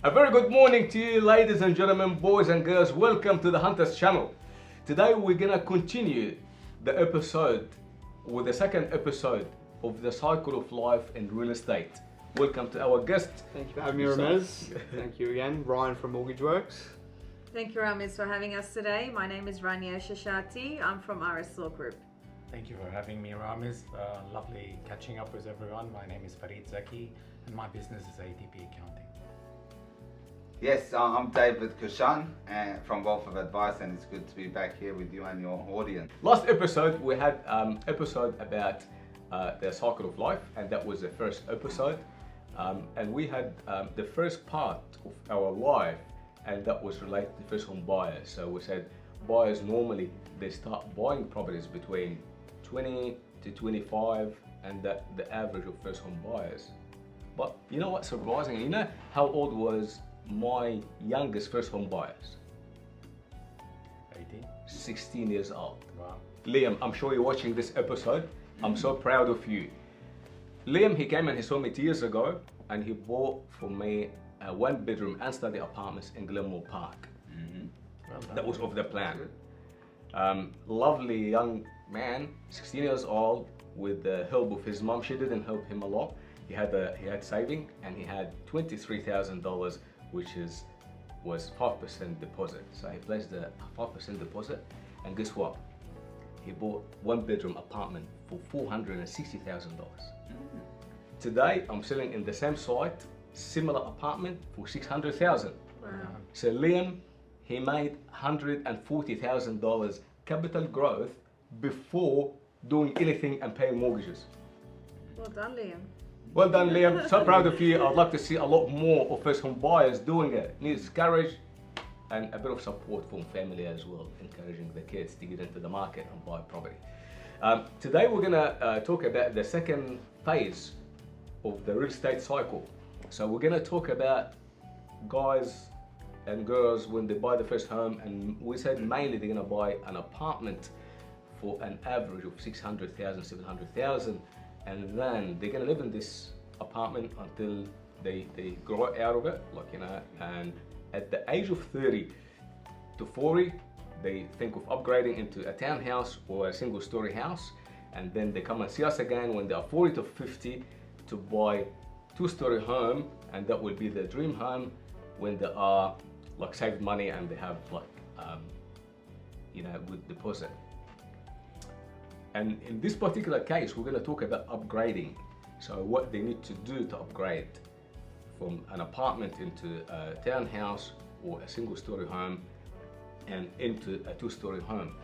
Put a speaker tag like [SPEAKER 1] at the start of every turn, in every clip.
[SPEAKER 1] A very good morning to you, ladies and gentlemen, boys and girls. Welcome to the Hunters channel. Today we're gonna continue the episode with the second episode of the cycle of life in real estate. Welcome to our guest.
[SPEAKER 2] Thank you for having me, Ramez. Thank you again, Ryan from Mortgage Works.
[SPEAKER 3] Thank you, Ramez, for having us today. My name is Rania Shashati. I'm from RS Law Group.
[SPEAKER 4] Thank you for having me, Ramez. Lovely catching up with everyone. My name is Farid, Zaki, and my business is ATP Accounting.
[SPEAKER 5] Yes, I'm David Kashan from Wealth of Advice, and it's good to be back here with you and your audience.
[SPEAKER 1] Last episode we had episode about the cycle of life, and that was the first episode. And we had the first part of our life, and that was related to first home buyers. So we said buyers normally they start buying properties between 20 to 25, and that the average of first home buyers. But you know what's surprising? You know how old was my youngest first home buyers?
[SPEAKER 4] 18?
[SPEAKER 1] 16 years old.
[SPEAKER 4] Wow.
[SPEAKER 1] Liam, I'm sure you're watching this episode. I'm so proud of you. Liam, he came and he saw me 2 years ago, and he bought for me a one-bedroom and study apartments in Glenmore Park.
[SPEAKER 4] Well done.
[SPEAKER 1] That was of the plan. Lovely young man, 16 years old, with the help of his mom. She didn't help him a lot. He had saving, and he had $23,000, which was 5% deposit. So he placed the 5% deposit, and guess what? He bought one-bedroom apartment for $460,000. Today, I'm selling in the same site, similar apartment for $600,000.
[SPEAKER 3] Wow.
[SPEAKER 1] So Liam, he made $140,000 capital growth before doing anything and paying mortgages.
[SPEAKER 3] Well done, Liam.
[SPEAKER 1] Well done, Liam. So proud of you. I'd like to see a lot more of first home buyers doing it. Needs courage and a bit of support from family as well, encouraging the kids to get into the market and buy property. Today we're gonna talk about the second phase of the real estate cycle. So we're gonna talk about guys and girls when they buy the first home, and we said mainly they're gonna buy an apartment for an average of 600,000, 700,000, and then they're gonna live in this apartment until they grow out of it, like, you know, and at the age of 30 to 40, they think of upgrading into a townhouse or a single-story house, and then they come and see us again when they are 40 to 50 to buy two-story home, and that will be their dream home when they are like saved money and they have like you know, good deposit. And in this particular case, we're going to talk about upgrading. So what they need to do to upgrade from an apartment into a townhouse or a single-story home and into a two-story home.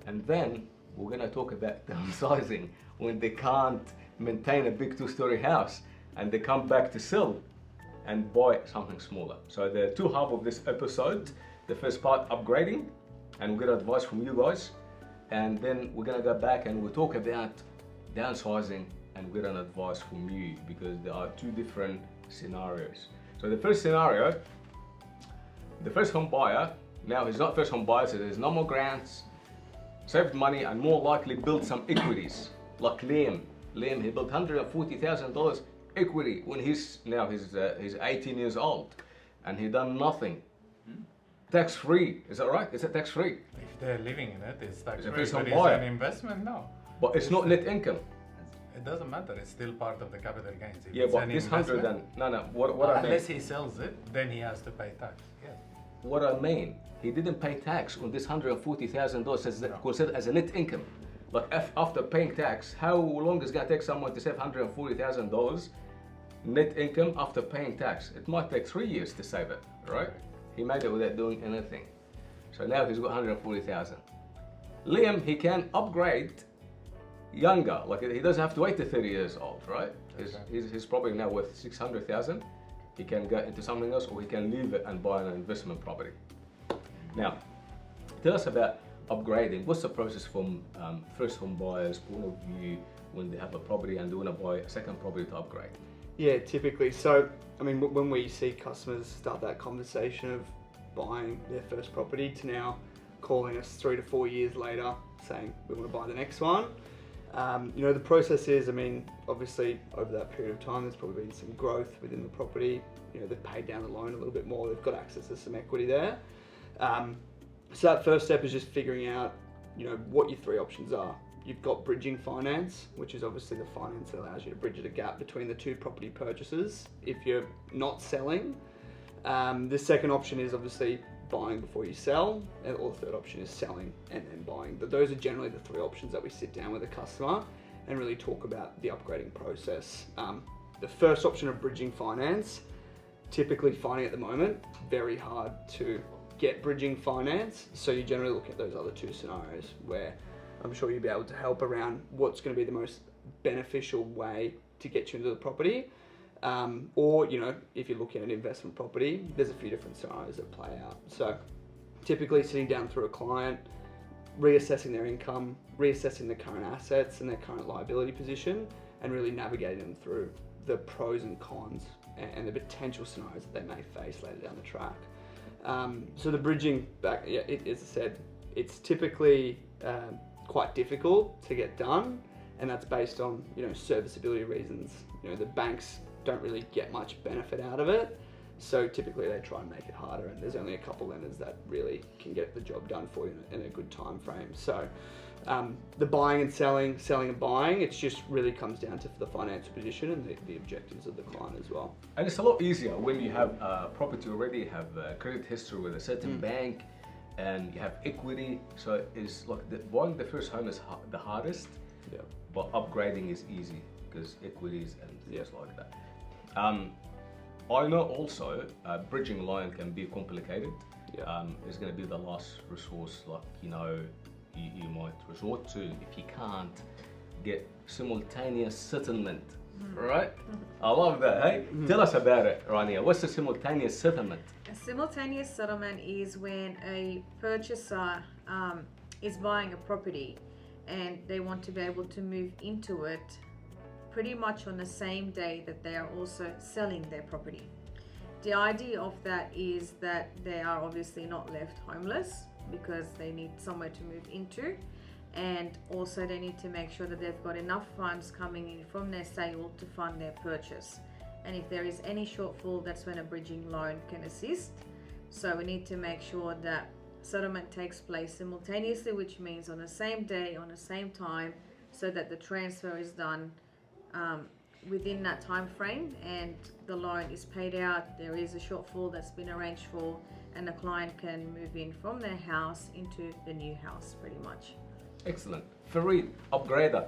[SPEAKER 1] And then we're going to talk about downsizing when they can't maintain a big two-story house and they come back to sell and buy something smaller. So the two halves of this episode, the first part upgrading, and we'll get advice from you guys, and then we're gonna go back and we'll talk about downsizing and get an advice from you, because there are two different scenarios. So the first scenario, the first home buyer, now he's not first home buyer, so there's no more grants, saved money and more likely build some equities, like Liam. Liam, he built $140,000 equity when he's 18 years old, and he done nothing. Tax-free, is that right? Is it tax-free?
[SPEAKER 4] If they're living in it, it's tax-free.
[SPEAKER 1] But it's
[SPEAKER 4] But it's an investment, no.
[SPEAKER 1] But it's not net income.
[SPEAKER 4] It doesn't matter. It's still part of the capital gains. If
[SPEAKER 1] Yeah,
[SPEAKER 4] it's
[SPEAKER 1] but
[SPEAKER 4] an
[SPEAKER 1] this
[SPEAKER 4] investment,
[SPEAKER 1] 100 and no, what I mean.
[SPEAKER 4] unless he sells it, then he has to pay tax. Yeah.
[SPEAKER 1] What I mean, he didn't pay tax on this $140,000 as considered as a net income. But if after paying tax, how long is it gonna take someone to save $140,000 net income after paying tax? It might take 3 years to save it, right? He made it without doing anything. So now he's got 140,000. Liam, he can upgrade younger, like he doesn't have to wait to 30 years old, right? He's probably now worth 600,000. He can get into something else, or he can leave it and buy an investment property. Now, tell us about upgrading. What's the process from first home buyers' point of view when they have a property and they want to buy a second property to upgrade?
[SPEAKER 2] Yeah, typically. So, I mean, when we see customers start that conversation of buying their first property to now calling us 3 to 4 years later saying we want to buy the next one, You know, the process is, I mean, obviously over that period of time, there's probably been some growth within the property. You know, they've paid down the loan a little bit more. They've got access to some equity there. So that first step is just figuring out, you know, what your three options are. You've got bridging finance, which is obviously the finance that allows you to bridge the gap between the two property purchases if you're not selling. The second option is obviously buying before you sell, or the third option is selling and then buying. But those are generally the three options that we sit down with a customer and really talk about the upgrading process. The first option of bridging finance, typically finding at the moment, very hard to get bridging finance. So you generally look at those other two scenarios where I'm sure you'll be able to help around what's going to be the most beneficial way to get you into the property. Or, you know, if you're looking at an investment property, there's a few different scenarios that play out. So typically sitting down through a client, reassessing their income, reassessing their current assets and their current liability position, and really navigating them through the pros and cons and the potential scenarios that they may face later down the track. So the bridging back, yeah, as I said, it's typically quite difficult to get done, and that's based on, you know, serviceability reasons. You know, the banks don't really get much benefit out of it, so typically they try and make it harder, and there's only a couple lenders that really can get the job done for you in a good time frame. So the buying and selling and buying, it just really comes down to the financial position and the objectives of the client as well.
[SPEAKER 1] And it's a lot easier when you have a property already, have a credit history with a certain bank, and you have equity. So it's like buying the first home is the hardest, but upgrading is easy because equities and things like that. I know also bridging loan can be complicated. It's going to be the last resource, like, you know, you might resort to if you can't get simultaneous settlement, right? I love that, hey? Tell us about it, Rania. What's the simultaneous settlement?
[SPEAKER 3] A simultaneous settlement is when a purchaser is buying a property and they want to be able to move into it pretty much on the same day that they are also selling their property. The idea of that is that they are obviously not left homeless because they need somewhere to move into, and also they need to make sure that they've got enough funds coming in from their sale to fund their purchase. And if there is any shortfall, that's when a bridging loan can assist. So we need to make sure that settlement takes place simultaneously, which means on the same day, on the same time, so that the transfer is done within that time frame and the loan is paid out. There is a shortfall that's been arranged for, and the client can move in from their house into the new house pretty much.
[SPEAKER 1] Excellent. Farid, upgrader.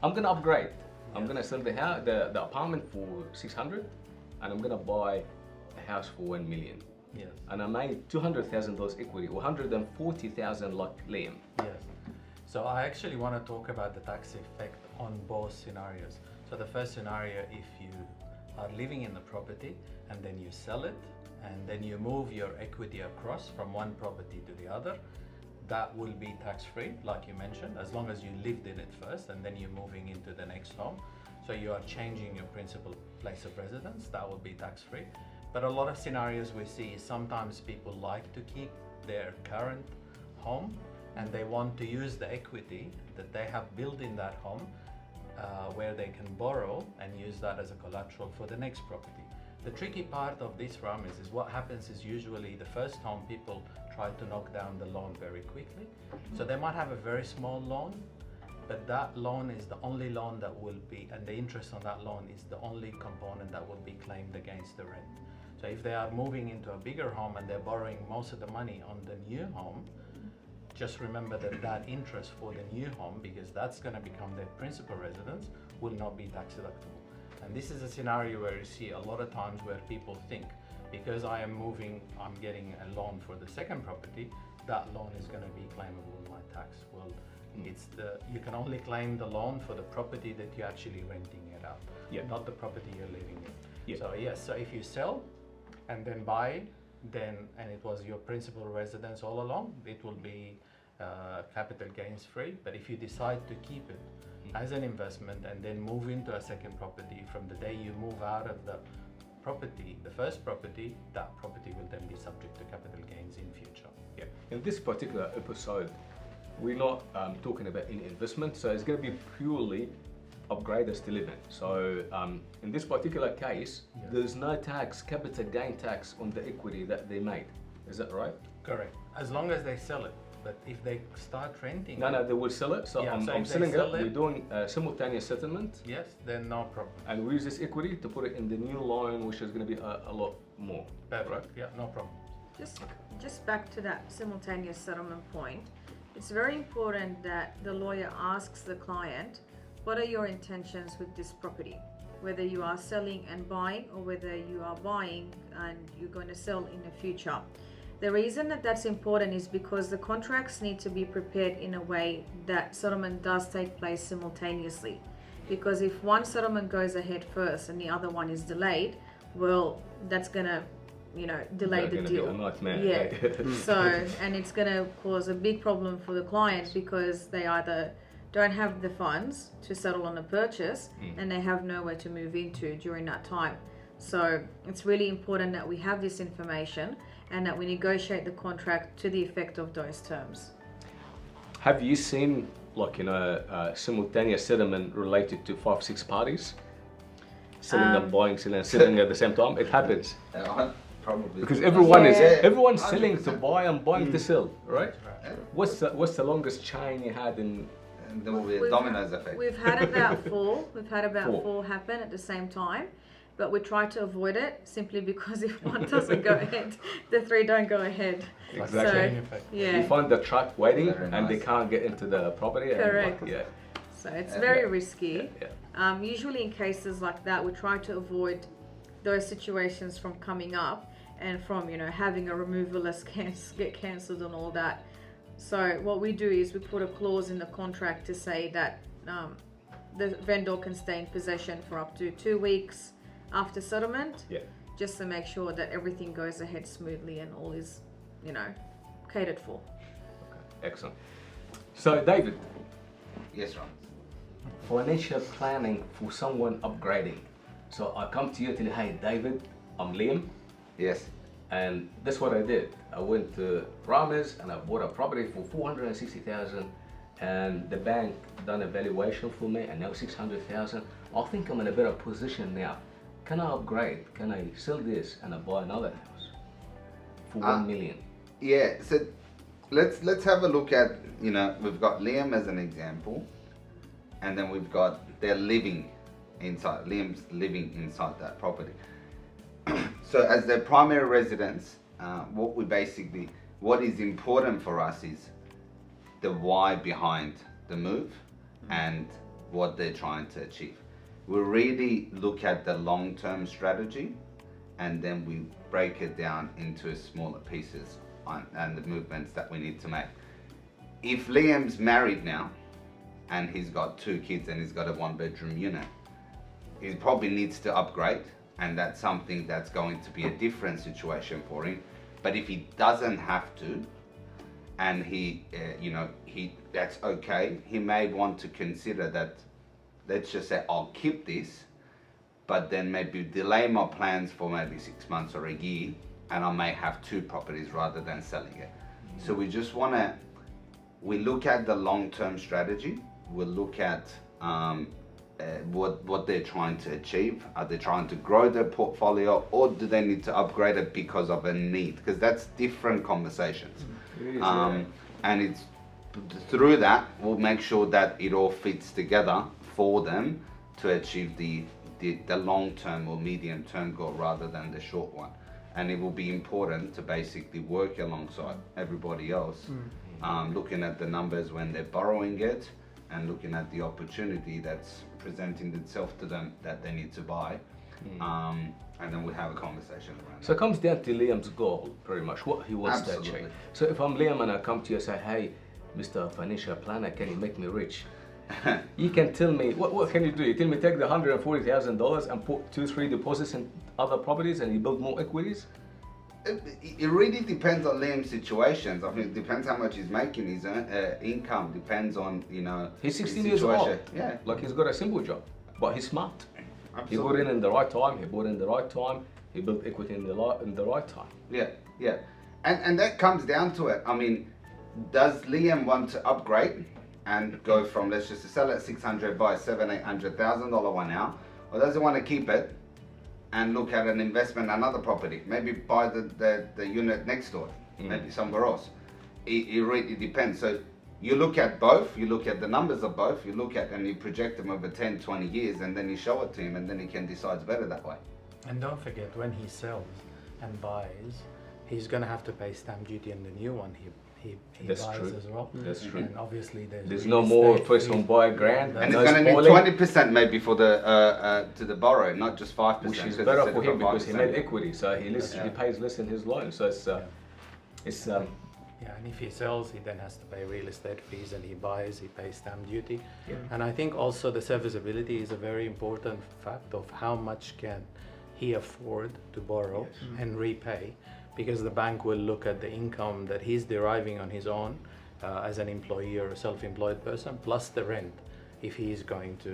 [SPEAKER 1] I'm gonna upgrade. I'm gonna sell the house, the apartment for 600, and I'm gonna buy a house for 1 million.
[SPEAKER 4] Yes.
[SPEAKER 1] And I made $200,000 equity, or 140,000 like Liam.
[SPEAKER 4] Yes. So I actually want to talk about the tax effect on both scenarios. So the first scenario, if you are living in the property and then you sell it and then you move your equity across from one property to the other, that will be tax-free, like you mentioned, as long as you lived in it first and then you're moving into the next home. So you are changing your principal place of residence, that will be tax-free. But a lot of scenarios we see is sometimes people like to keep their current home and they want to use the equity that they have built in that home where they can borrow and use that as a collateral for the next property. The tricky part of this, Ramis, is what happens is usually the first home people try to knock down the loan very quickly. So they might have a very small loan, but that loan is the only loan that will be, and the interest on that loan is the only component that will be claimed against the rent. So if they are moving into a bigger home and they're borrowing most of the money on the new home, just remember that that interest for the new home, because that's going to become their principal residence, will not be tax deductible. And this is a scenario where you see a lot of times where people think, because I am moving, I'm getting a loan for the second property, that loan is going to be claimable in my tax. Well, you can only claim the loan for the property that you're actually renting it out, not the property you're living in. So yes, so if you sell and then buy, and it was your principal residence all along, it will be capital gains free. But if you decide to keep it as an investment and then move into a second property, from the day you move out of the property, the first property, that property will then be subject to capital gains in future.
[SPEAKER 1] Yeah. In this particular episode, we're not talking about any investment, so it's going to be purely upgraders to live in. So in this particular case, there's no tax, capital gain tax on the equity that they made. Is that right?
[SPEAKER 4] Correct. As long as they sell it. But if they start renting,
[SPEAKER 1] No, they will sell it. So
[SPEAKER 4] Yeah,
[SPEAKER 1] I'm
[SPEAKER 4] so if they
[SPEAKER 1] selling it.
[SPEAKER 4] sell it-
[SPEAKER 1] We're doing simultaneous settlement,
[SPEAKER 4] yes, then no problem.
[SPEAKER 1] and we use this equity to put it in the new loan, which is going to be a lot more.
[SPEAKER 4] Perfect.
[SPEAKER 1] Right?
[SPEAKER 4] Yeah, no problem.
[SPEAKER 3] Just back to that simultaneous settlement point, it's very important that the lawyer asks the client, what are your intentions with this property? Whether you are selling and buying, or whether you are buying and you're going to sell in the future. The reason that that's important is because the contracts need to be prepared in a way that settlement does take place simultaneously. Because if one settlement goes ahead first and the other one is delayed, well, that's gonna, delay the
[SPEAKER 1] Gonna
[SPEAKER 3] deal.
[SPEAKER 1] be a nightmare.
[SPEAKER 3] Yeah. So, and it's gonna cause a big problem for the client because they either don't have the funds to settle on a purchase and they have nowhere to move into during that time. So it's really important that we have this information and that we negotiate the contract to the effect of those terms.
[SPEAKER 1] Have you seen simultaneous settlement related to 5-6 parties? Selling and buying, selling and selling at the same time? It happens.
[SPEAKER 5] Probably.
[SPEAKER 1] Because everyone's
[SPEAKER 5] Yeah.
[SPEAKER 1] selling to buy and buying to sell, right?
[SPEAKER 5] Yeah.
[SPEAKER 1] What's the longest chain you had in?
[SPEAKER 5] And there will be a dominoes effect.
[SPEAKER 3] We've had about four. We've had about
[SPEAKER 1] Four.
[SPEAKER 3] four happen at the same time, but we try to avoid it simply because if one doesn't go ahead, the three don't go ahead.
[SPEAKER 1] Exactly.
[SPEAKER 3] So,
[SPEAKER 1] You
[SPEAKER 3] yeah.
[SPEAKER 1] find the truck waiting
[SPEAKER 5] Very
[SPEAKER 1] and they
[SPEAKER 5] nice.
[SPEAKER 1] can't get into the property.
[SPEAKER 3] Correct.
[SPEAKER 1] And, yeah.
[SPEAKER 3] So it's very risky.
[SPEAKER 1] Yeah.
[SPEAKER 3] Usually in cases like that, we try to avoid those situations from coming up and from having a removal list get cancelled and all that. So what we do is we put a clause in the contract to say that the vendor can stay in possession for up to 2 weeks after settlement,
[SPEAKER 1] Yeah.
[SPEAKER 3] just to make sure that everything goes ahead smoothly and all is, catered for.
[SPEAKER 1] Excellent. So David,
[SPEAKER 5] Yes, Ron.
[SPEAKER 1] financial planning for someone upgrading. So I come to you and tell you, hey David, I'm Liam,
[SPEAKER 5] Yes.
[SPEAKER 1] and that's what I did. I went to Ramis and I bought a property for 460,000, and the bank done a valuation for me, and now 600,000. I think I'm in a better position now. Can I upgrade? Can I sell this and I buy another house for 1 million?
[SPEAKER 5] Yeah. So let's have a look at we've got Liam as an example, and then we've got Liam's living inside that property. So as their primary residence, what is important for us is the why behind the move and what they're trying to achieve. We really look at the long-term strategy, and then we break it down into smaller pieces and the movements that we need to make. If Liam's married now and he's got 2 kids and he's got a 1-bedroom unit, he probably needs to upgrade, and that's something that's going to be a different situation for him. But if he doesn't have to, and that's okay, he may want to consider that, let's just say I'll keep this, but then maybe delay my plans for maybe 6 months or a year, and I may have 2 properties rather than selling it. So we just we look at the long-term strategy, we look at what they're trying to achieve. Are they trying to grow their portfolio, or do they need to upgrade it because of a need? Because that's different conversations. And it's through that we'll make sure that it all fits together for them to achieve the long-term or medium-term goal rather than the short one. And it will be important to basically work alongside everybody else, looking at the numbers when they're borrowing it, and looking at the opportunity that's presenting itself to them that they need to buy, and then we have a conversation around
[SPEAKER 1] So it comes down to Liam's goal, pretty much, what he wants to
[SPEAKER 5] Absolutely.
[SPEAKER 1] achieve. So if I'm Liam and I come to you and say, hey, Mr. Financial Planner, can you make me rich? You can tell me, what can you do? You tell me take the $140,000 and put 2-3 deposits in other properties and you build more equities?
[SPEAKER 5] It really depends on Liam's situations. I mean, it depends how much he's making. His income depends on,
[SPEAKER 1] He's
[SPEAKER 5] his
[SPEAKER 1] 16 years old.
[SPEAKER 5] situation. Yeah.
[SPEAKER 1] Like he's got a simple job, but he's smart. He bought
[SPEAKER 5] Absolutely.
[SPEAKER 1] in the right time, he bought in the right time, he built equity in the right time.
[SPEAKER 5] Yeah, yeah. And that comes down to it. I mean, does Liam want to upgrade and go from, let's just sell it 600, buy a $700,000-800,000 one now, or does he want to keep it and look at an investment in another property, maybe buy the unit next door, maybe somewhere else. It really depends. So you look at both, you look at the numbers of both, you look at and you project them over 10, 20 years, and then you show it to him, and then he can decide better that way.
[SPEAKER 4] And don't forget, when he sells and buys, he's going to have to pay stamp duty on the new one he
[SPEAKER 1] That's
[SPEAKER 4] buys
[SPEAKER 1] true.
[SPEAKER 4] as well.
[SPEAKER 1] That's true.
[SPEAKER 4] And obviously there's
[SPEAKER 1] no
[SPEAKER 4] real
[SPEAKER 1] more
[SPEAKER 4] estate
[SPEAKER 1] first
[SPEAKER 4] fees.
[SPEAKER 1] home buyer grant.
[SPEAKER 5] And
[SPEAKER 1] no
[SPEAKER 5] it's going to need
[SPEAKER 1] spoiling,
[SPEAKER 5] 20% maybe for the to the borrower, not just 5%.
[SPEAKER 1] which is
[SPEAKER 5] 'cause
[SPEAKER 1] better
[SPEAKER 5] instead
[SPEAKER 1] for
[SPEAKER 5] of
[SPEAKER 1] him because he
[SPEAKER 5] 5%.
[SPEAKER 1] made equity, so he literally pays less in his loan. So it's
[SPEAKER 4] Yeah, and if he sells, he then has to pay real estate fees, and he buys, he pays stamp duty.
[SPEAKER 1] Yeah.
[SPEAKER 4] And I think also the serviceability is a very important fact of how much can he afford to borrow and repay, because the bank will look at the income that he's deriving on his own as an employee or a self-employed person, plus the rent, if he is going to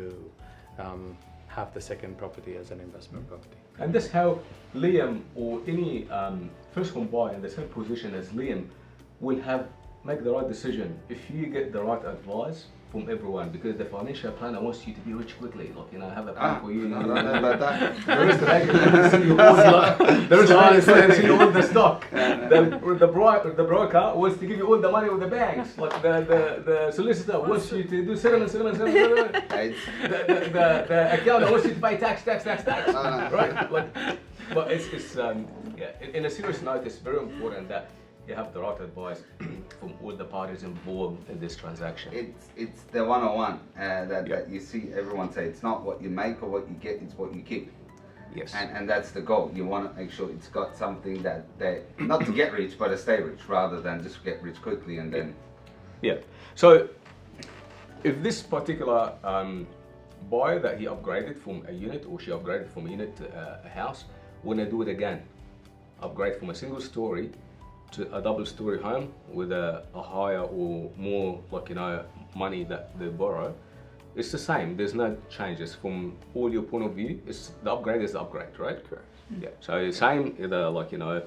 [SPEAKER 4] have the second property as an investment property.
[SPEAKER 1] and that's how Liam or any first home buyer in the same position as Liam will make the right decision if you get the right advice from everyone, because the financial planner wants you to be rich quickly, like, you know, have a plan for you.
[SPEAKER 5] I don't know about that.
[SPEAKER 1] There is the bank that see you all the stock. The broker wants to give you all the money with the banks. Like the solicitor wants you to do settlement.
[SPEAKER 5] It's-
[SPEAKER 1] The accountant wants you to pay tax. Right? Like, but it's in a serious note, it's very important that you have the right advice from all the parties involved in this transaction.
[SPEAKER 5] It's the 101 that you see everyone say. It's not what you make or what you get, it's what you keep.
[SPEAKER 1] Yes.
[SPEAKER 5] And that's the goal. You want to make sure it's got something that not to get rich, but to stay rich, rather than just get rich quickly and then.
[SPEAKER 1] Yeah. So if this particular buyer that he upgraded from a unit, or she upgraded from a unit to a house, when they do it again, upgrade from a single story to a double story home with a higher or more, like, you know, money that they borrow, it's the same. There's no changes from all your point of view. It's the upgrade is the upgrade, right?
[SPEAKER 2] Correct.
[SPEAKER 1] Yeah. So same, either, like, you know,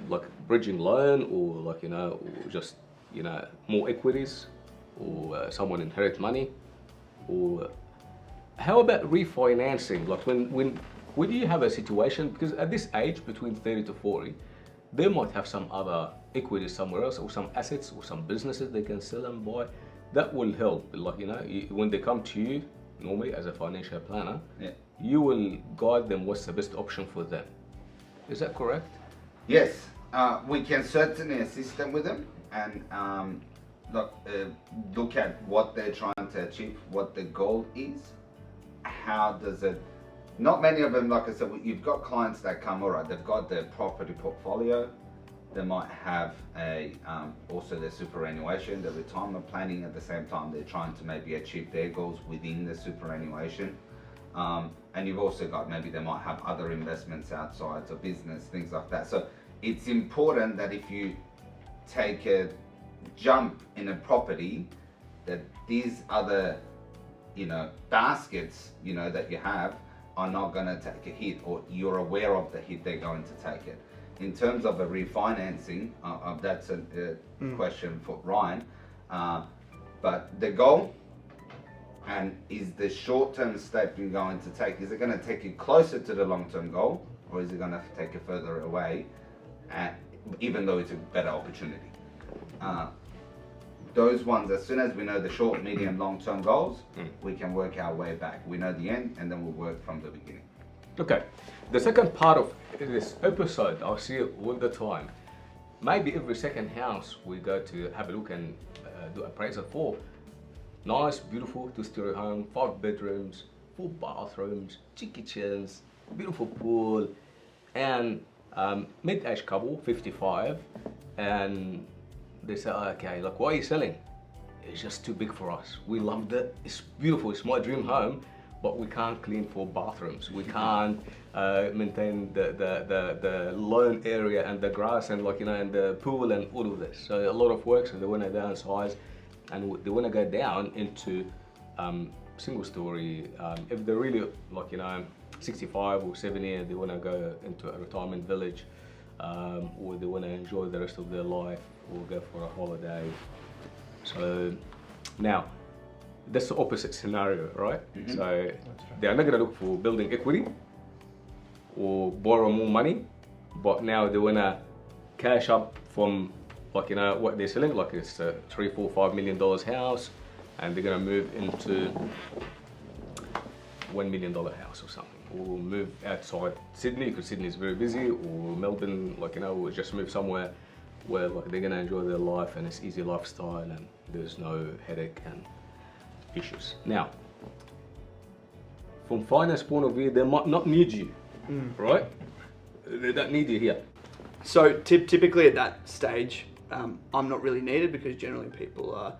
[SPEAKER 1] like bridging loan, or, like, you know, or just, you know, more equities, or someone inherit money, or how about refinancing? Like when you have a situation, because at this age between 30 to 40, they might have some other equities somewhere else, or some assets, or some businesses they can sell and buy. That will help. Like, you know, when they come to you, normally as a financial planner, you will guide them what's the best option for them. Is that correct?
[SPEAKER 5] Yes, we can certainly assist them with them, and look at what they're trying to achieve, what the goal is, how does it. Not many of them, like I said, you've got clients that come, all right, they've got their property portfolio, they might have also their superannuation, their retirement planning. At the same time, they're trying to maybe achieve their goals within the superannuation. And you've also got, maybe they might have other investments outside of business, things like that. So it's important that if you take a jump in a property, that these other, you know, baskets, you know, that you have are not going to take a hit, or you're aware of the hit they're going to take it. In terms of a refinancing, that's a question for Ryan. But the goal, and is the short-term step you're going to take, is it going to take you closer to the long-term goal, or is it going to take you further away, even though it's a better opportunity? Those ones, as soon as we know the short, medium, long-term goals, we can work our way back. We know the end, and then we'll work from the beginning.
[SPEAKER 1] Okay. The second part of this episode, I see it all the time. Maybe every second house we go to have a look and do appraisal for. Nice, beautiful two-story home, 5 bedrooms, 4 bathrooms, 2 kitchens, beautiful pool, and mid-age couple, 55, and they say, oh, okay, look, why are you selling? It's just too big for us. We loved it. It's beautiful. It's my dream home, but we can't clean 4 bathrooms. We can't maintain the lawn area and the grass and, like, you know, and the pool and all of this. So a lot of work. So they want to downsize, and they want to go down into single story. If they're really, like, you know, 65 or 70, and they want to go into a retirement village. or they want to enjoy the rest of their life or go for a holiday. So now, that's the opposite scenario, right?
[SPEAKER 5] Mm-hmm.
[SPEAKER 1] So
[SPEAKER 4] right.
[SPEAKER 1] they're not going to look for building equity or borrow more money, but now they want to cash up from, like, you know, what they're selling, like it's a $3, $4, $5 million house, and they're going to move into $1 million house or something, or move outside Sydney because Sydney is very busy, or Melbourne, like, you know, or just move somewhere where, like, they're going to enjoy their life and it's easy lifestyle and there's no headache and issues. Now, from finance point of view, they might not need you, right? They don't need you here.
[SPEAKER 2] So typically at that stage, I'm not really needed because generally people are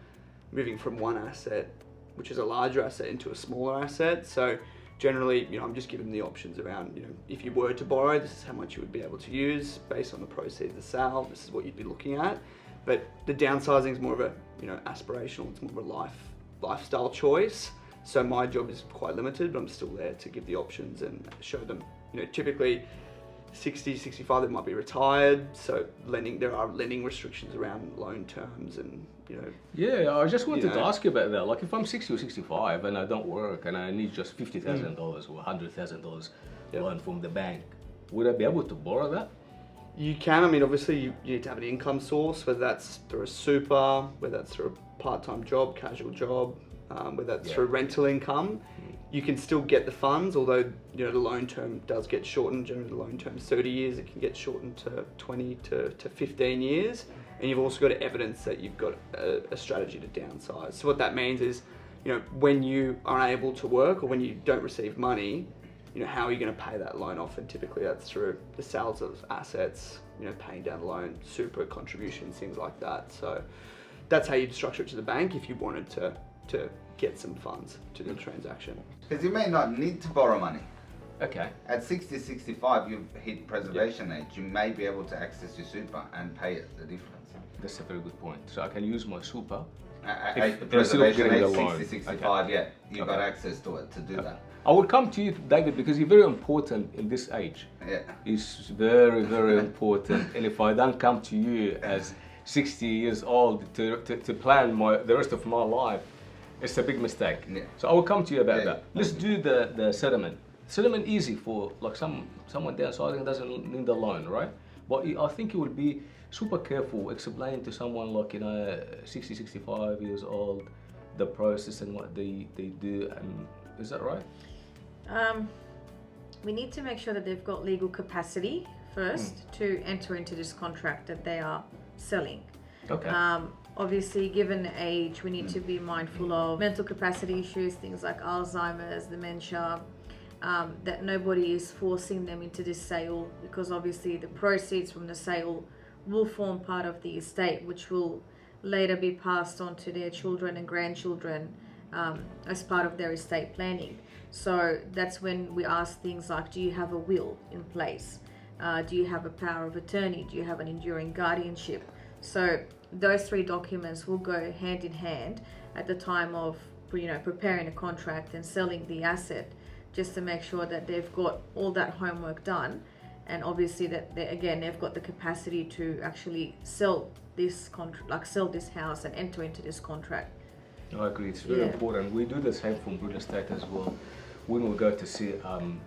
[SPEAKER 2] moving from one asset, which is a larger asset, into a smaller asset. So generally, you know, I'm just giving the options around, you know, if you were to borrow, this is how much you would be able to use based on the proceeds of the sale. This is what you'd be looking at. But the downsizing is more of a, you know, aspirational. It's more of a lifestyle choice. So my job is quite limited, but I'm still there to give the options and show them, you know, typically 60, 65, they might be retired. So there are lending restrictions around loan terms and, you know.
[SPEAKER 1] Yeah, I just wanted to ask you about that. Like, if I'm 60 or 65 and I don't work and I need just $50,000 or $100,000 loan from the bank, would I be able to borrow that?
[SPEAKER 2] You can. I mean, obviously you need to have an income source, whether that's through a super, whether that's through a part-time job, casual job, whether that's through rental income. You can still get the funds, although, you know, the loan term does get shortened. Generally the loan term is 30 years, it can get shortened to 20 to 15 years. And you've also got evidence that you've got a strategy to downsize. So what that means is, you know, when you are unable to work or when you don't receive money, you know, how are you going to pay that loan off? And typically that's through the sales of assets, you know, paying down the loan, super contributions, things like that. So that's how you'd structure it to the bank if you wanted to get some funds to the transaction.
[SPEAKER 5] Because you may not need to borrow money.
[SPEAKER 1] Okay.
[SPEAKER 5] At 60, 65, you've hit preservation age. You may be able to access your super and pay it the difference.
[SPEAKER 1] That's a very good point. So I can use my super.
[SPEAKER 5] Preservation age,
[SPEAKER 1] the loan.
[SPEAKER 5] 60, 65, yeah. You've got access to it to do that.
[SPEAKER 1] I will come to you, David, because you're very important in this age.
[SPEAKER 5] Yeah.
[SPEAKER 1] It's very, very important. And if I don't come to you as 60 years old to plan the rest of my life, it's a big mistake.
[SPEAKER 5] Yeah.
[SPEAKER 1] So I will come to you about that. Let's do the settlement. Settlement easy for, like, someone downsizing doesn't need a loan, right? But I think you will be super careful explaining to someone, like, you know, 60, 65 years old, the process and what they do. And is that right?
[SPEAKER 3] We need to make sure that they've got legal capacity first to enter into this contract that they are selling.
[SPEAKER 1] Okay.
[SPEAKER 3] Obviously, given the age, we need to be mindful of mental capacity issues, things like Alzheimer's, dementia, that nobody is forcing them into this sale, because obviously the proceeds from the sale will form part of the estate, which will later be passed on to their children and grandchildren as part of their estate planning. So that's when we ask things like, do you have a will in place? Do you have a power of attorney? Do you have an enduring guardianship? So those three documents will go hand in hand at the time of, you know, preparing a contract and selling the asset, just to make sure that they've got all that homework done, and obviously that they've got the capacity to actually sell this sell this house and enter into this contract.
[SPEAKER 1] I agree. It's very important. We do the same from real estate as well. When we go to see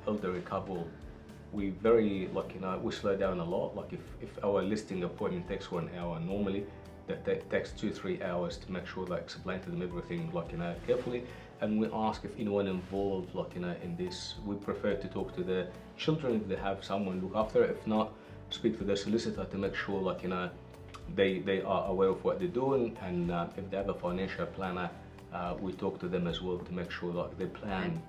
[SPEAKER 1] elderly couple, we very, like, you know, we slow down a lot. Like, if our listing appointment takes 1 hour normally, that takes 2-3 hours to make sure, like, explain to them everything, like, you know, carefully. And we ask if anyone involved, like, you know, in this. We prefer to talk to the children if they have someone look after. If not, speak to the solicitor to make sure, like, you know, they are aware of what they're doing. And if they have a financial planner, we talk to them as well to make sure, like, they planned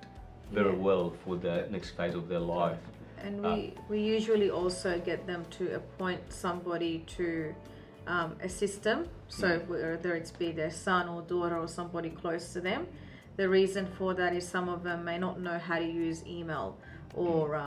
[SPEAKER 1] very well for the next phase of their life.
[SPEAKER 3] And we usually also get them to appoint somebody to assist them. So whether it's be their son or daughter or somebody close to them. The reason for that is some of them may not know how to use email or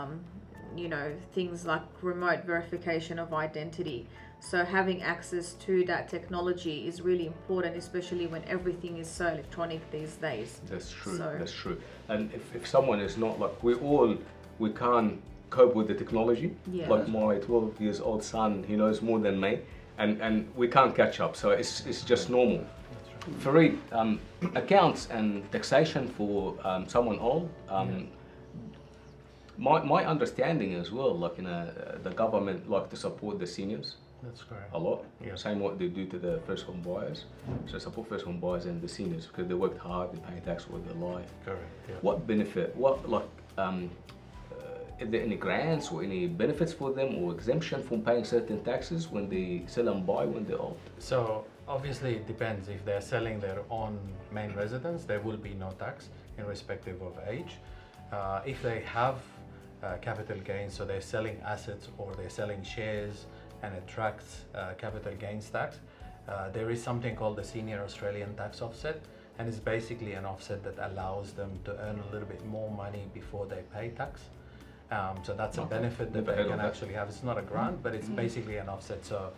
[SPEAKER 3] you know, things like remote verification of identity. So having access to that technology is really important, especially when everything is so electronic these days.
[SPEAKER 1] That's true. That's true. And if someone is not, like, we can't cope with the technology.
[SPEAKER 3] Yeah.
[SPEAKER 1] Like my 12 years old son, he knows more than me, and we can't catch up. So it's just normal. Farid, accounts and taxation for someone old. My understanding as well, like the government like to support the seniors.
[SPEAKER 4] That's correct.
[SPEAKER 1] A lot.
[SPEAKER 4] Yeah.
[SPEAKER 1] Same what they do to the first home buyers. So support first home buyers and the seniors because they worked hard, they pay tax all their life.
[SPEAKER 4] Correct. Yeah.
[SPEAKER 1] What benefit? What like? Is there any grants or any benefits for them or exemption from paying certain taxes when they sell and buy when they're old?
[SPEAKER 4] So obviously it depends. If they're selling their own main residence, there will be no tax irrespective of age. If they have capital gains, so they're selling assets or they're selling shares and attracts capital gains tax, there is something called the Senior Australian Tax Offset, and it's basically an offset that allows them to earn a little bit more money before they pay tax. So that's a benefit that they can actually have. It's not a grant, but it's basically an offset. So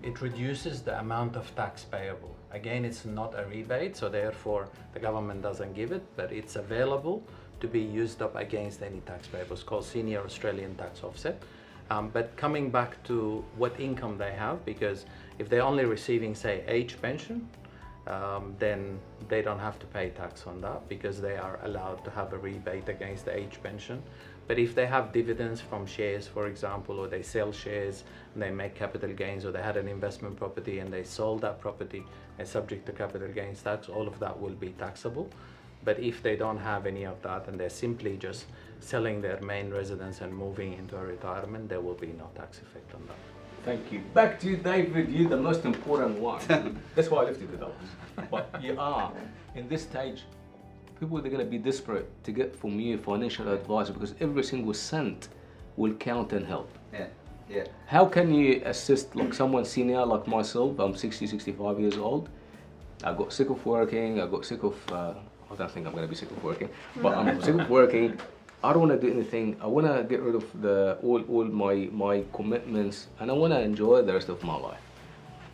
[SPEAKER 4] it reduces the amount of tax payable. Again, it's not a rebate, so therefore the government doesn't give it, but it's available to be used up against any tax payable. It's called Senior Australian Tax Offset. But coming back to what income they have, because if they're only receiving, say, age pension, then they don't have to pay tax on that because they are allowed to have a rebate against the age pension. But if they have dividends from shares, for example, or they sell shares and they make capital gains, or they had an investment property and they sold that property and subject to capital gains tax, all of that will be taxable. But if they don't have any of that and they're simply just selling their main residence and moving into a retirement, there will be no tax effect on that.
[SPEAKER 1] Thank you. Back to you, David. You're the most important one. That's why I lifted it up. But you are, in this stage, people are going to be desperate to get from you financial advice because every single cent will count and help.
[SPEAKER 5] Yeah, yeah.
[SPEAKER 1] How can you assist like someone senior like myself? I'm 60, 65 years old. I got sick of working. I got sick of, I don't think I'm going to be sick of working, but I'm sick of working. I don't want to do anything. I want to get rid of all my commitments, and I want to enjoy the rest of my life.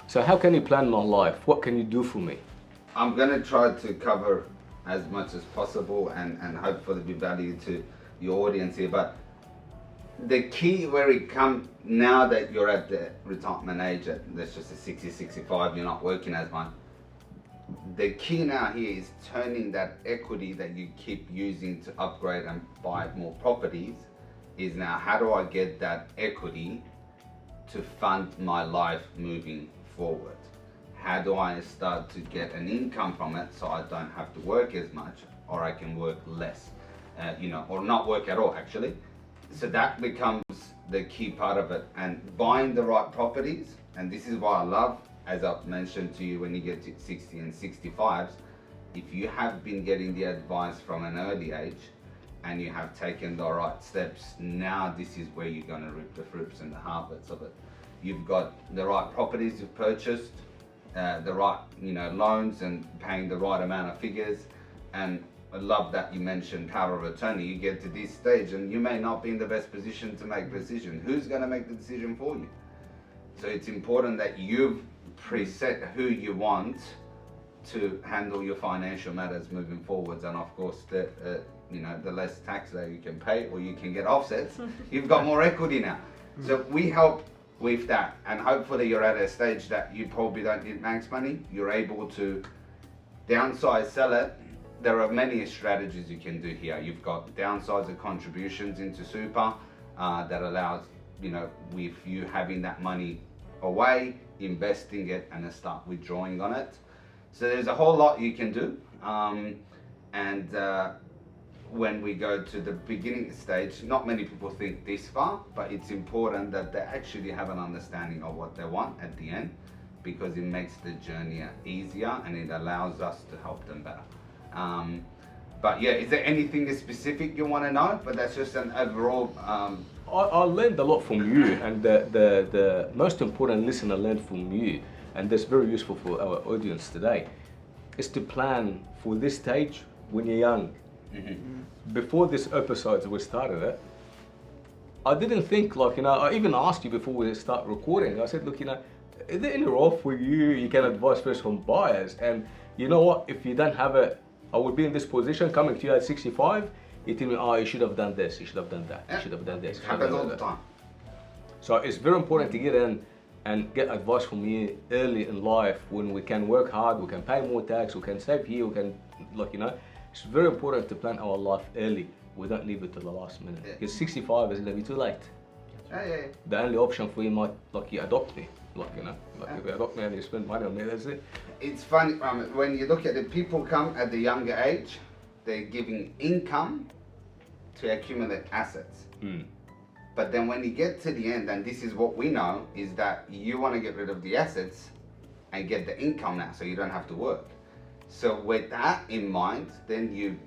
[SPEAKER 1] So how can you plan my life? What can you do for me?
[SPEAKER 5] I'm going to try to cover as much as possible and hopefully be value to your audience here. But the key where it comes, now that you're at the retirement age, at let's just say 60, 65, you're not working as much, the key now here is turning that equity that you keep using to upgrade and buy more properties is now how do I get that equity to fund my life moving forward? How do I start to get an income from it so I don't have to work as much, or I can work less, or not work at all actually. So that becomes the key part of it, and buying the right properties. And this is why I love, as I've mentioned to you, when you get to 60 and 65s, if you have been getting the advice from an early age and you have taken the right steps, now this is where you're going to reap the fruits and the harvests of it. You've got the right properties you've purchased, the right loans, and paying the right amount of figures. And I love that you mentioned power of attorney. You get to this stage and you may not be in the best position to make the decision. Who's going to make the decision for you? So it's important that you've preset who you want to handle your financial matters moving forwards. And of course, the less tax that you can pay, or you can get offsets, you've got more equity now. So we help with that, and hopefully you're at a stage that you probably don't need max money. You're able to downsize, sell it. There are many strategies you can do here. You've got downsizer contributions into super that allows, with you having that money away, investing it, and then start withdrawing on it. So there's a whole lot you can do. When we go to the beginning stage, not many people think this far, but it's important that they actually have an understanding of what they want at the end, because it makes the journey easier and it allows us to help them better. But yeah, is there anything specific you want to know? But that's just an overall.
[SPEAKER 1] I learned a lot from you, and the most important lesson I learned from you, and that's very useful for our audience today, is to plan for this stage when you're young. Mm-hmm. Before this episode we started it, I didn't think I even asked you before we start recording. I said, look, is there any role for you? You can advise first home buyers, and you know what? If you don't have it, I would be in this position coming to you at 65. you tell me, oh, you should have done this, you should have done that,
[SPEAKER 5] Yeah.
[SPEAKER 1] you should have done this.
[SPEAKER 5] It
[SPEAKER 1] you should have
[SPEAKER 5] happens
[SPEAKER 1] done
[SPEAKER 5] all the
[SPEAKER 1] that.
[SPEAKER 5] time.
[SPEAKER 1] So it's very important to get in and get advice from you early in life when we can work hard, we can pay more tax, we can save here, we can, like, you know, it's very important to plan our life early. We don't leave it to the last minute.
[SPEAKER 5] Yeah.
[SPEAKER 1] Because 65 is going to be too late.
[SPEAKER 5] Yeah.
[SPEAKER 1] The only option for you might, like, you adopt me. Like, you know, like
[SPEAKER 5] Yeah.
[SPEAKER 1] if you adopt me and you spend money on me, that's it.
[SPEAKER 5] It's funny, when you look at it, people come at the younger age, they're giving income to accumulate assets.
[SPEAKER 1] Mm.
[SPEAKER 5] But then when you get to the end, and this is what we know, is that you want to get rid of the assets and get the income now, so you don't have to work. So with that in mind, then you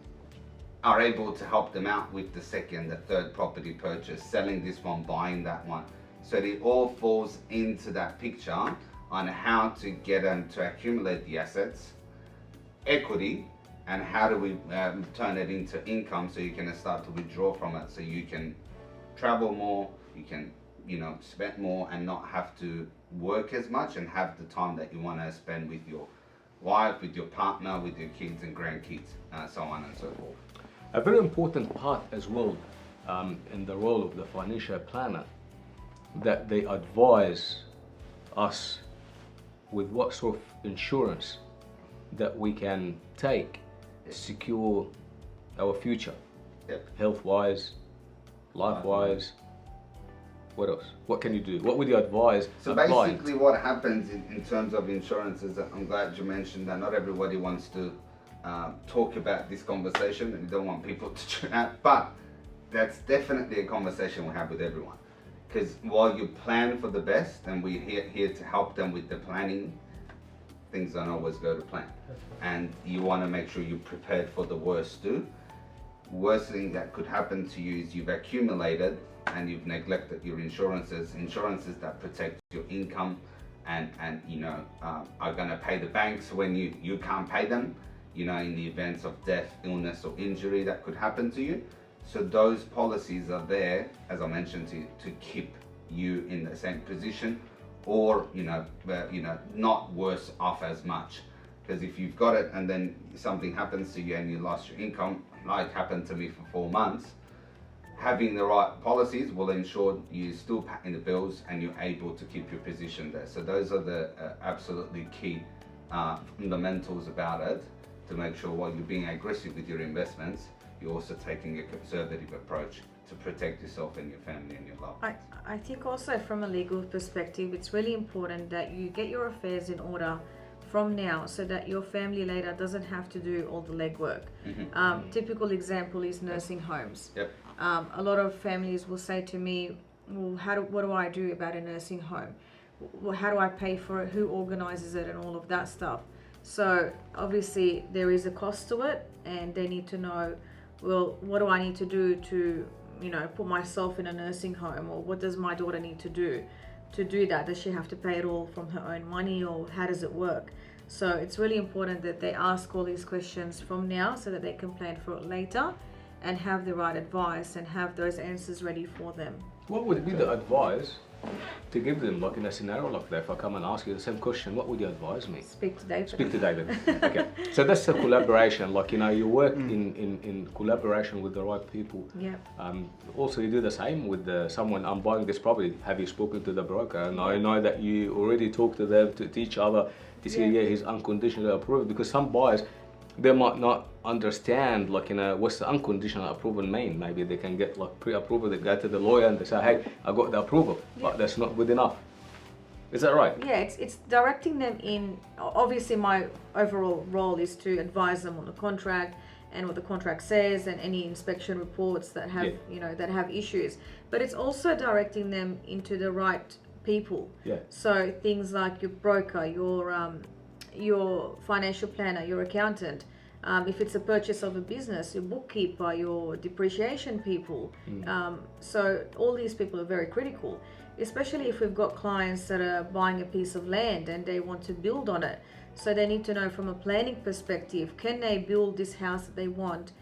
[SPEAKER 5] are able to help them out with the second, the third property purchase, selling this one, buying that one. So it all falls into that picture on how to get them to accumulate the assets, equity, and how do we turn it into income so you can start to withdraw from it, so you can travel more, you can, you know, spend more and not have to work as much and have the time that you want to spend with your wife, with your partner, with your kids and grandkids, so on and so forth.
[SPEAKER 1] A very important part as well in the role of the financial planner, that they advise us with what sort of insurance that we can take to secure our future,
[SPEAKER 5] Yep.
[SPEAKER 1] health-wise, life-wise. What else? What can you do? What would you advise
[SPEAKER 5] So
[SPEAKER 1] a client?
[SPEAKER 5] basically what happens in terms of insurances, I'm glad you mentioned that not everybody wants to talk about this conversation and you don't want people to tune out, but that's definitely a conversation we have with everyone. Because while you plan for the best, and we're here to help them with the planning, things don't always go to plan. And you want to make sure you're prepared for the worst too. Worst thing that could happen to you is you've accumulated and you've neglected your insurances that protect your income and you know, are going to pay the banks when you can't pay them, you know, in the events of death, illness or injury that could happen to you. So those policies are there, as I mentioned, to keep you in the same position, or you know, not worse off as much. Because if you've got it and then something happens to you and you lost your income, like happened to me for 4 months, having the right policies will ensure you still paying the bills and you're able to keep your position there. So those are the absolutely key fundamentals about it, to make sure while you're being aggressive with your investments, you're also taking a conservative approach to protect yourself and your family and your loved ones.
[SPEAKER 3] I think also from a legal perspective, it's really important that you get your affairs in order from now, so that your family later doesn't have to do all the legwork. Typical example is nursing homes.
[SPEAKER 5] Yep.
[SPEAKER 3] A lot of families will say to me, well, what do I do about a nursing home? How do I pay for it? Who organizes it and all of that stuff? So obviously there is a cost to it, and they need to know, well, what do I need to do to, you know, put myself in a nursing home, or what does my daughter need to do that? Does she have to pay it all from her own money, or how does it work? So it's really important that they ask all these questions from now, so that they can plan for it later and have the right advice and have those answers ready for them.
[SPEAKER 1] What would be the advice to give them, like in a scenario like that? If I come and ask you the same question, what would you advise me?
[SPEAKER 3] Speak to David.
[SPEAKER 1] Speak to David. Okay. So that's the collaboration. Like, you know, you work in collaboration with the right people.
[SPEAKER 3] Yeah.
[SPEAKER 1] Also, you do the same with someone. I'm buying this property. Have you spoken to the broker? And I know that you already talk to them, to each other, to say, yeah, he's unconditionally approved. Because some buyers, they might not understand, like, you know, what's the unconditional approval mean. Maybe they can get like pre-approval. They go to the lawyer and they say, hey, I got the approval, but that's not good enough. Is that right?
[SPEAKER 3] Yeah, it's directing them in. Obviously, my overall role is to advise them on the contract and what the contract says, and any inspection reports that have, you know, that have issues. But it's also directing them into the right people.
[SPEAKER 1] Yeah.
[SPEAKER 3] So things like your broker, your financial planner, your accountant. If it's a purchase of a business, your bookkeeper, your depreciation people. So all these people are very critical, especially if we've got clients that are buying a piece of land and they want to build on it. So they need to know from a planning perspective, can they build this house that they want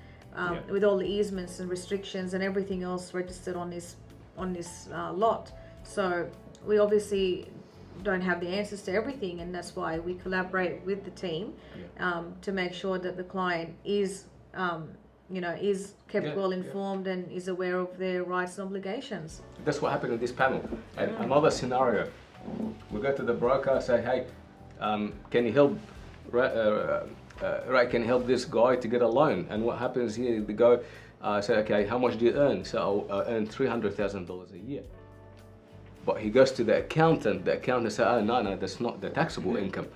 [SPEAKER 3] with all the easements and restrictions and everything else registered on this lot. So we obviously don't have the answers to everything, and that's why we collaborate with the team to make sure that the client is is kept
[SPEAKER 1] Yeah,
[SPEAKER 3] well
[SPEAKER 1] yeah.
[SPEAKER 3] informed and is aware of their rights and obligations.
[SPEAKER 1] That's what happened in this panel. And another scenario, we go to the broker, say, hey, can you help, can you help this guy to get a loan? And what happens here, they go, say, okay, how much do you earn? So I earn $300,000 a year. But he goes to the accountant says, oh, no, that's not the taxable income,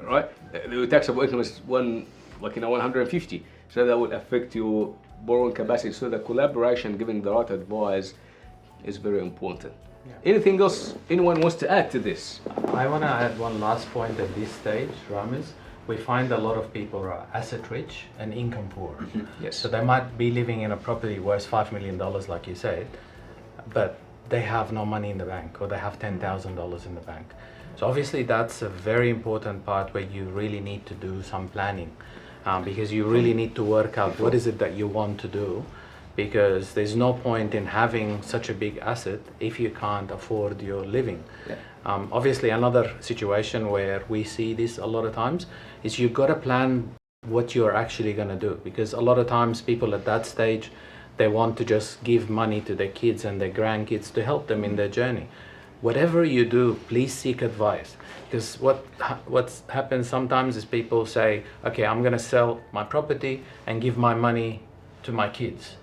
[SPEAKER 1] right? The taxable income is 150. So that would affect your borrowing capacity. So the collaboration, giving the right advice is very important.
[SPEAKER 4] Yeah.
[SPEAKER 1] Anything else anyone wants to add to this?
[SPEAKER 4] I want to add one last point at this stage, Ramis. We find a lot of people are asset rich and income poor.
[SPEAKER 1] Yes.
[SPEAKER 4] So they might be living in a property worth $5 million, like you said, but they have no money in the bank, or they have $10,000 in the bank. So obviously that's a very important part where you really need to do some planning, because you really need to work out what is it that you want to do, because there's no point in having such a big asset if you can't afford your living.
[SPEAKER 1] Yeah.
[SPEAKER 4] Obviously another situation where we see this a lot of times is you've got to plan what you're actually going to do, because a lot of times people at that stage, they want to just give money to their kids and their grandkids to help them in their journey. Whatever you do, please seek advice, because what happens sometimes is people say, okay, I'm going to sell my property and give my money to my kids.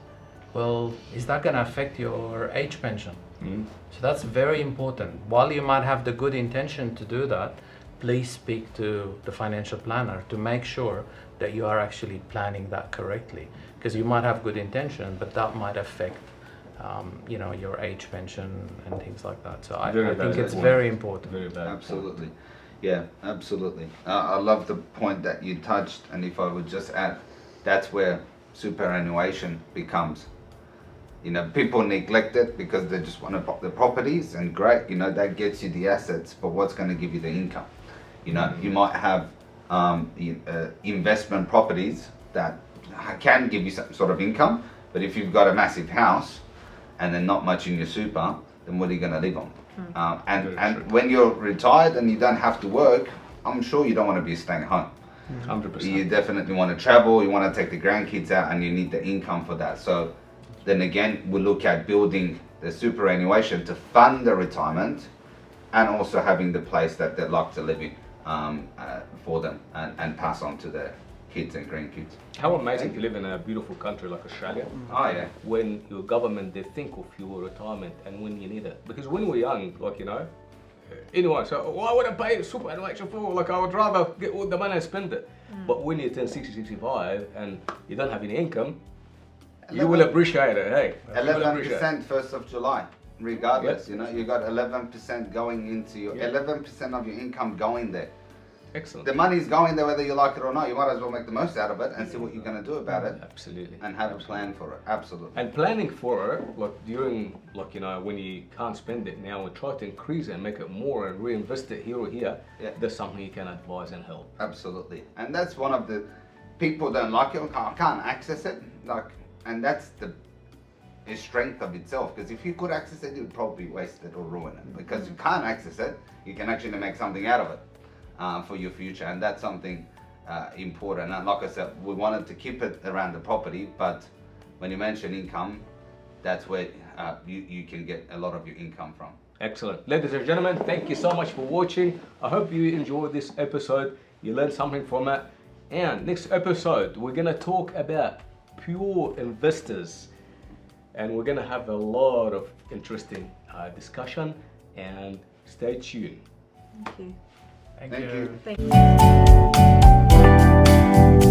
[SPEAKER 4] Well, is that going to affect your age pension? So that's very important. While you might have the good intention to do that, please speak to the financial planner to make sure that you are actually planning that correctly, because you might have good intention, but that might affect your age pension and things like that. So I think it's very important.
[SPEAKER 1] Very bad.
[SPEAKER 5] Absolutely. Yeah, absolutely. I love the point that you touched, and if I would just add, that's where superannuation becomes. People neglect it because they just want to pop the properties, and great, that gets you the assets, but what's going to give you the income? You might have investment properties that can give you some sort of income, but if you've got a massive house and then not much in your super, then what are you going to live on? And when you're retired and you don't have to work, I'm sure you don't want to be staying home.
[SPEAKER 1] 100%.
[SPEAKER 5] You definitely want to travel, you want to take the grandkids out, and you need the income for that. So then again, we look at building the superannuation to fund the retirement, and also having the place that they'd like to live in for them, and pass on to their kids and grandkids.
[SPEAKER 1] How amazing to live in a beautiful country like Australia.
[SPEAKER 5] Oh yeah.
[SPEAKER 1] When your government, they think of your retirement and when you need it. Because when we're young, anyway, so why would I pay superannuation for? I would rather get all the money and spend it. But when you turn 60, 65 and you don't have any income, you will appreciate it, hey.
[SPEAKER 5] 11% 1st of July, regardless,
[SPEAKER 1] Yes.
[SPEAKER 5] you got 11% going into your, 11% of your income going there.
[SPEAKER 1] Excellent.
[SPEAKER 5] The money's going there whether you like it or not. You might as well make the most out of it and see what you're going to do about it.
[SPEAKER 1] Absolutely.
[SPEAKER 5] And have a plan for it. Absolutely.
[SPEAKER 1] And planning for it, during, when you can't spend it now, and try to increase it and make it more and reinvest it here or here, that's something you can advise and help.
[SPEAKER 5] Absolutely. And that's one of the, people don't like it, I can't access it, and that's the strength of itself, because if you could access it, you'd probably waste it or ruin it. Because you can't access it, you can actually make something out of it for your future, and that's something important. And like I said, we wanted to keep it around the property, but when you mention income, that's where you can get a lot of your income from.
[SPEAKER 1] Excellent. Ladies and gentlemen, thank you so much for watching. I hope you enjoyed this episode. You learned something from it. And next episode, we're going to talk about pure investors. And we're going to have a lot of interesting discussion. And stay tuned.
[SPEAKER 3] Thank you.
[SPEAKER 4] Thank
[SPEAKER 5] Thank
[SPEAKER 4] you.
[SPEAKER 5] you.
[SPEAKER 3] Thank you.